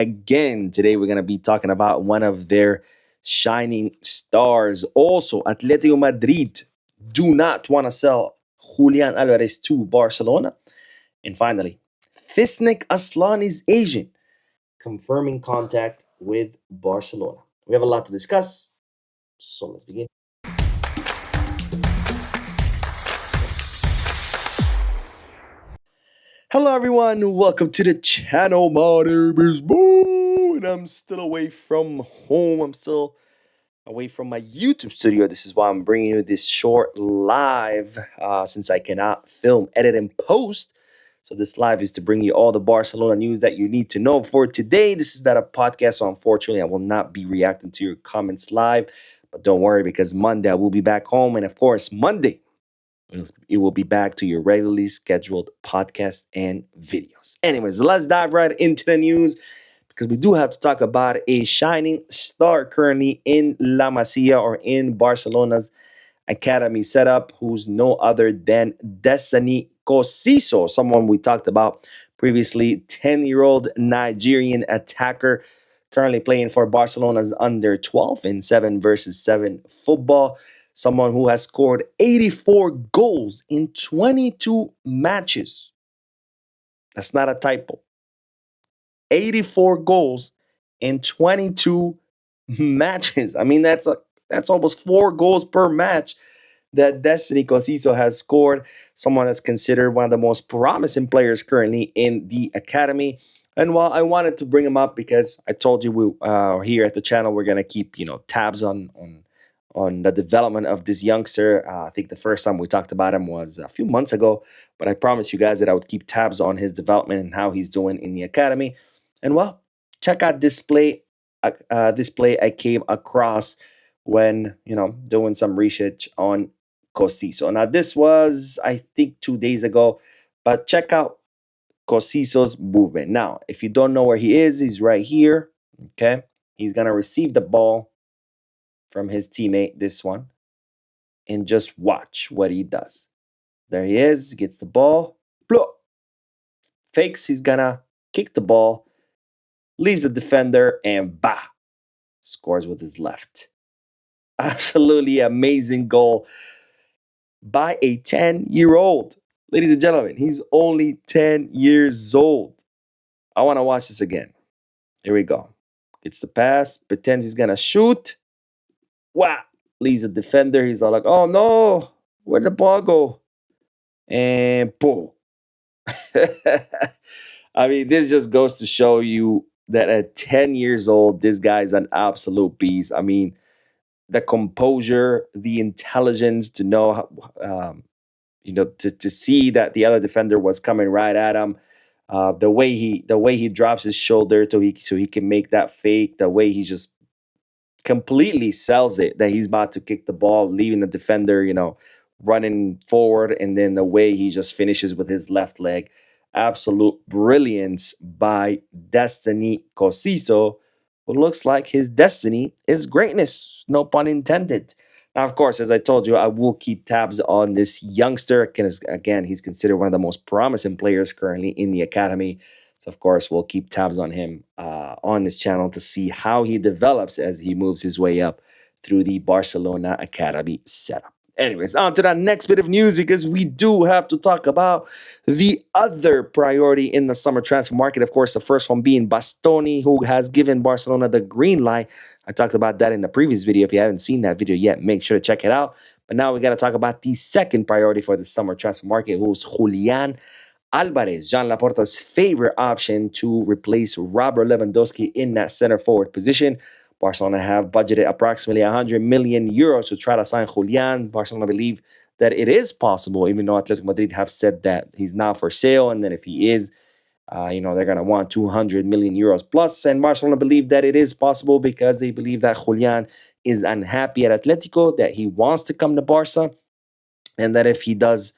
again. Today we're going to be talking about one of their shining stars. Also, Atletico Madrid do not want to sell Julian Alvarez to Barcelona. And finally, Fisnick Asllani's agent confirming contact with Barcelona. We have a lot to discuss, so let's begin. Hello, everyone. Welcome to the channel. My name is Boo, and I'm still away from home. I'm still away from my YouTube studio. This is why I'm bringing you this short live since I cannot film, edit, and post. So this live is to bring you all the Barcelona news that you need to know for today. This is not a podcast, so unfortunately, I will not be reacting to your comments live. But don't worry, because Monday I will be back home, and of course, Monday it will be back to your regularly scheduled podcast and videos. Anyways, let's dive right into the news because we do have to talk about a shining star currently in La Masia or in Barcelona's academy setup, who's no other than Destiny Kosiso, someone we talked about previously, 10-year-old Nigerian attacker currently playing for Barcelona's under 12 in 7 versus 7 football. Someone who has scored 84 goals in 22 matches. That's not a typo. 84 goals in 22 matches. I mean, that's almost 4 goals per match that Destiny Kosiso has scored. Someone that's considered one of the most promising players currently in the academy. And while I wanted to bring him up because I told you here at the channel we're gonna keep tabs on the development of this youngster. I think the first time we talked about him was a few months ago, but I promised you guys that I would keep tabs on his development and how he's doing in the academy. And well, check out this play I came across when doing some research on Kosiso. Now this was I think 2 days ago, but check out Kosiso's movement. Now, if you don't know where he is, he's right here. Okay, he's gonna receive the ball from his teammate, this one, and just watch what he does. There he is, gets the ball, blow, fakes, he's gonna kick the ball, leaves the defender, and bah, scores with his left. Absolutely amazing goal by a 10-year-old. Ladies and gentlemen, he's only 10 years old. I want to watch this again. Here we go. Gets the pass, pretends he's gonna shoot. Wow, leaves the defender. He's all like, oh no, where'd the ball go? And boom. I mean, this just goes to show you that at 10 years old, this guy is an absolute beast. I mean, the composure, the intelligence to know, to see that the other defender was coming right at him. The way he drops his shoulder so he can make that fake. The way he just completely sells it that he's about to kick the ball, leaving the defender, running forward, and then the way he just finishes with his left leg. Absolute brilliance by Destiny Kosiso, who looks like his destiny is greatness. No pun intended. Now, of course, as I told you, I will keep tabs on this youngster. Again, he's considered one of the most promising players currently in the academy. So, of course, we'll keep tabs on him on this channel to see how he develops as he moves his way up through the Barcelona Academy setup. Anyways, on to that next bit of news because we do have to talk about the other priority in the summer transfer market. Of course, the first one being Bastoni, who has given Barcelona the green light. I talked about that in the previous video. If you haven't seen that video yet, make sure to check it out. But now we got to talk about the second priority for the summer transfer market, who's Julian Alvarez, John Laporta's favorite option to replace Robert Lewandowski in that center forward position. Barcelona have budgeted approximately 100 million euros to try to sign Julián. Barcelona believe that it is possible, even though Atletico Madrid have said that he's not for sale, and then if he is, they're going to want 200 million euros plus. And Barcelona believe that it is possible because they believe that Julián is unhappy at Atletico, that he wants to come to Barca, and that if he does,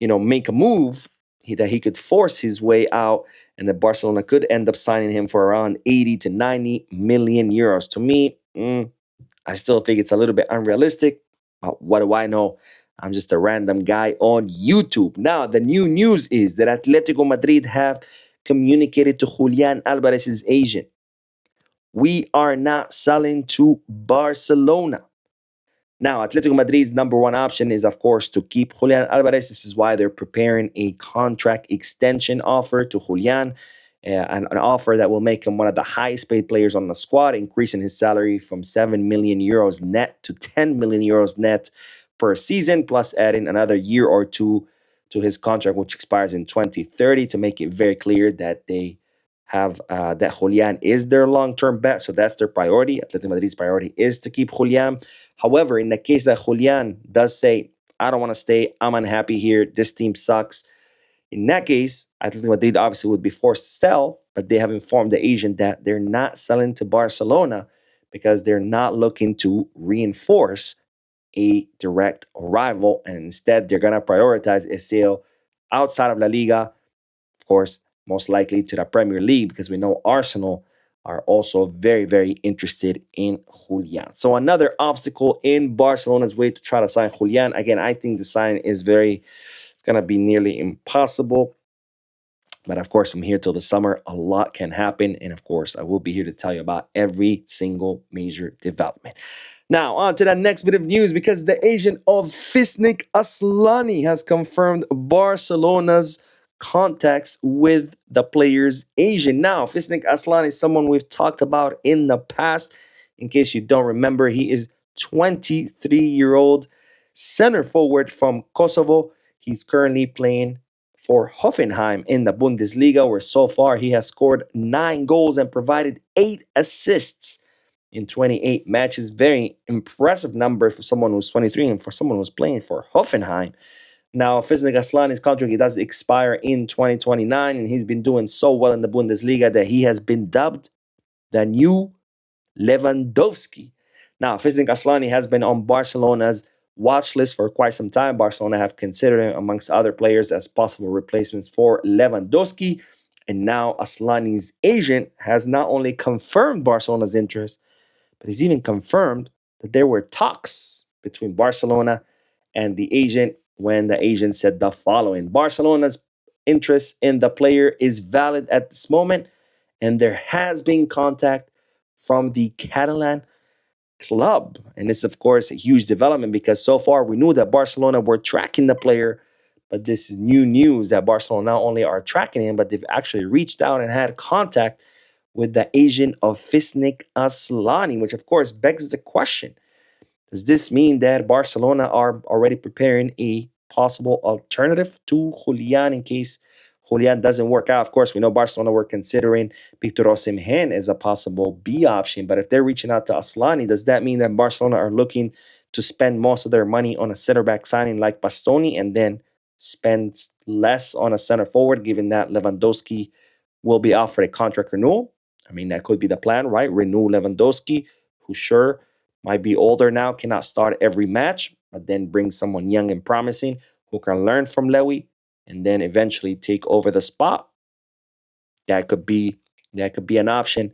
make a move, that he could force his way out, and that Barcelona could end up signing him for around 80 to 90 million euros. To me, I still think it's a little bit unrealistic. But what do I know? I'm just a random guy on YouTube. Now, the new news is that Atletico Madrid have communicated to Julian Alvarez's agent We are not selling to Barcelona. Now, Atletico Madrid's number one option is, of course, to keep Julian Alvarez. This is why they're preparing a contract extension offer to Julian, an offer that will make him one of the highest paid players on the squad, increasing his salary from 7 million euros net to 10 million euros net per season, plus adding another year or two to his contract, which expires in 2030, to make it very clear that they have that Julian is their long-term bet. So that's their priority. Atletico Madrid's priority is to keep Julian. However, in the case that Julian does say, I don't want to stay, I'm unhappy here, this team sucks. In that case, Atletico Madrid obviously would be forced to sell, but they have informed the agent that they're not selling to Barcelona because they're not looking to reinforce a direct rival. And instead, they're going to prioritize a sale outside of La Liga, of course, most likely to the Premier League, because we know Arsenal are also very, very interested in Julian. So another obstacle in Barcelona's way to try to sign Julian. Again, I think the sign is it's going to be nearly impossible. But of course, from here till the summer, a lot can happen. And of course, I will be here to tell you about every single major development. Now, on to the next bit of news, because the agent of Fisnick Asllani has confirmed Barcelona's contacts with the player's agent. Now, Fisnick Asllani is someone we've talked about in the past. In case you don't remember, he is 23-year-old center forward from Kosovo. He's currently playing for Hoffenheim in the Bundesliga, where so far he has scored 9 goals and provided 8 assists in 28 matches. Very impressive number for someone who's 23 and for someone who's playing for Hoffenheim. Now, Fisnick Asllani's contract, he does expire in 2029, and he's been doing so well in the Bundesliga that he has been dubbed the new Lewandowski. Now, Fisnick Asllani has been on Barcelona's watch list for quite some time. Barcelona have considered him amongst other players as possible replacements for Lewandowski. And now Asllani's agent has not only confirmed Barcelona's interest, but he's even confirmed that there were talks between Barcelona and the agent, when the agent said the following: Barcelona's interest in the player is valid at this moment, and there has been contact from the Catalan club. And it's, of course, a huge development, because so far we knew that Barcelona were tracking the player, but this is new news that Barcelona not only are tracking him, but they've actually reached out and had contact with the agent of Fisnick Asllani, which of course begs the question: does this mean that Barcelona are already preparing a possible alternative to Julian in case Julian doesn't work out? Of course, we know Barcelona were considering Victor Osimhen as a possible B option, but if they're reaching out to Asllani, does that mean that Barcelona are looking to spend most of their money on a center back signing like Bastoni, and then spend less on a center forward, given that Lewandowski will be offered a contract renewal? I mean, that could be the plan, right? Renew Lewandowski, who sure might be older now, cannot start every match, but then bring someone young and promising who can learn from Lewy and then eventually take over the spot. That could be an option.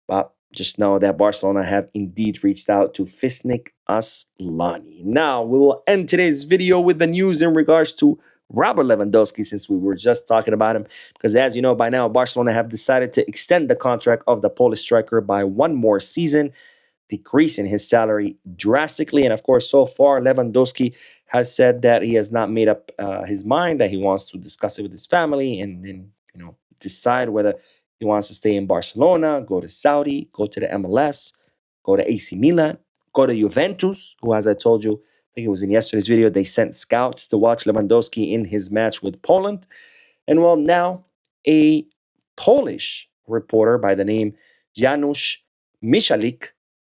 But just know that Barcelona have indeed reached out to Fisnick Asllani. Now, we will end today's video with the news in regards to Robert Lewandowski, since we were just talking about him. Because as you know by now, Barcelona have decided to extend the contract of the Polish striker by one more season, decreasing his salary drastically. And of course, so far, Lewandowski has said that he has not made up his mind, that he wants to discuss it with his family and then, decide whether he wants to stay in Barcelona, go to Saudi, go to the MLS, go to AC Milan, go to Juventus, who, as I told you, I think it was in yesterday's video, they sent scouts to watch Lewandowski in his match with Poland. And well, now a Polish reporter by the name Janusz Michalik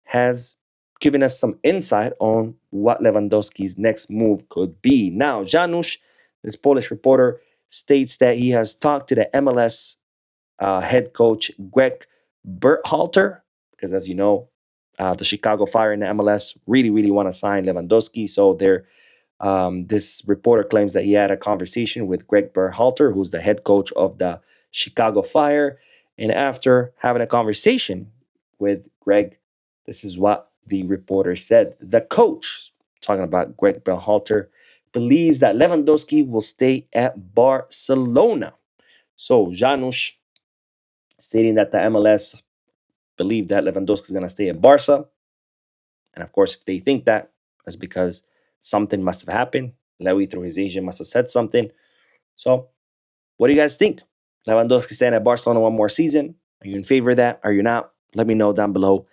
has given us some insight on what Lewandowski's next move could be. Now, Janusz, this Polish reporter, states that he has talked to the MLS head coach Greg Berhalter, because as you know, the Chicago Fire in the MLS really, really want to sign Lewandowski. So this reporter claims that he had a conversation with Greg Berhalter, who's the head coach of the Chicago Fire. And after having a conversation with Greg, this is what the reporter said. The coach, talking about Greg Berhalter, believes that Lewandowski will stay at Barcelona. So Janusz stating that the MLS believe that Lewandowski is going to stay at Barca. And of course, if they think that, that's because something must have happened. Lewy, through his agent, must have said something. So, what do you guys think? Lewandowski staying at Barcelona one more season? Are you in favor of that? Are you not? Let me know down below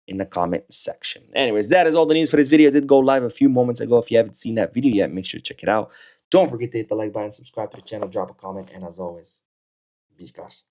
in the comment section. Anyways, that is all the news for this video. I did go live a few moments ago. If you haven't seen that video yet, make sure to check it out. Don't forget to hit the like button, subscribe to the channel, drop a comment, and as always, peace, guys.